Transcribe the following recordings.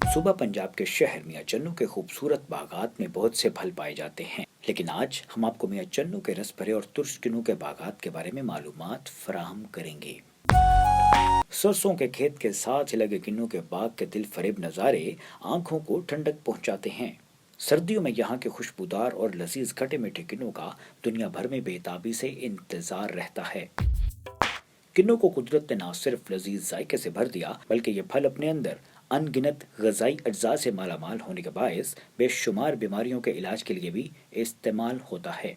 صوبہ पंजाब के शहर मियाँ चन्नू के खूबसूरत बागात में बहुत से फल पाए जाते हैं, लेकिन आज हम आपको मियाँ चन्नू के रस भरे और तुर्स किन्नू के बागात के बारे में मालूमात फराहम करेंगे। सरसों के खेत के साथ लगे किन्नू के बाग के दिल फरेब नज़ारे आंखों को ठंडक पहुंचाते हैं। सर्दियों में यहाँ के खुशबूदार और लजीज खटे मीठे किन्नू का दुनिया भर में बेताबी से इंतजार रहता है। किन्नू को कुदरत ने न सिर्फ लजीज जायके से भर दिया, बल्कि ये फल अपने अंदर अनगिनत गजाई अज्जा से मालामाल होने के बायस बेशुमार बीमारियों के इलाज के लिए भी इस्तेमाल होता है।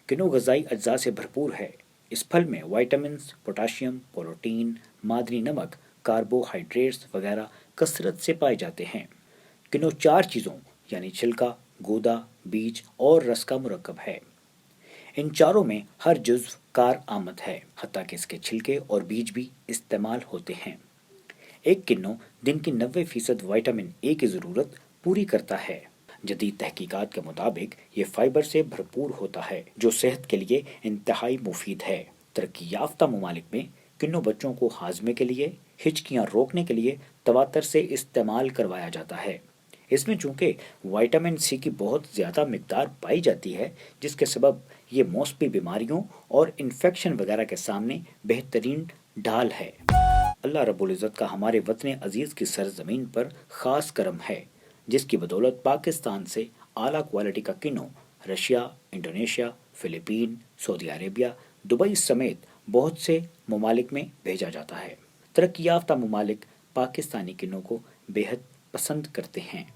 किन्नू गजाई अज्जा से भरपूर है। इस फल में विटामिन, पोटाशियम, प्रोटीन, मादनी नमक, कार्बोहाइड्रेट्स वगैरह कसरत से पाए जाते हैं। किन्नू 4 चीज़ों यानी छिलका, गूदा, बीज और रस का मुरक्कब है। इन चारों में हर जुज्व कार आमद है, हत्ता कि इसके छिलके और बीज भी इस्तेमाल होते हैं। एक किन्नू दिन की 90% विटामिन ए की ज़रूरत पूरी करता है। जदीद तहकीकात के मुताबिक ये फाइबर से भरपूर होता है, जो सेहत के लिए इंतहाई मुफीद है। तरक्की याफ्ता ममालिक में किन्नू बच्चों को हाजमे के लिए, हिचकियाँ रोकने के लिए तवातर से इस्तेमाल करवाया जाता है। इसमें चूंकि विटामिन सी की बहुत ज़्यादा मिकदार पाई जाती है, जिसके सबब ये मौसमी बीमारियों और इन्फेक्शन वगैरह के सामने बेहतरीन ढाल है। अल्लाह रब्बुल इज़्ज़त का हमारे वतन अजीज़ की सरजमीन पर ख़ास करम है, जिसकी बदौलत पाकिस्तान से आला क्वालिटी का किन्नू Russia, Indonesia, Philippine, Saudi Arabia, Dubai समेत बहुत से ममालिक में भेजा जाता है। तरक्की याफ्ता ममालिक पाकिस्तानी किन्नू को बेहद पसंद करते हैं।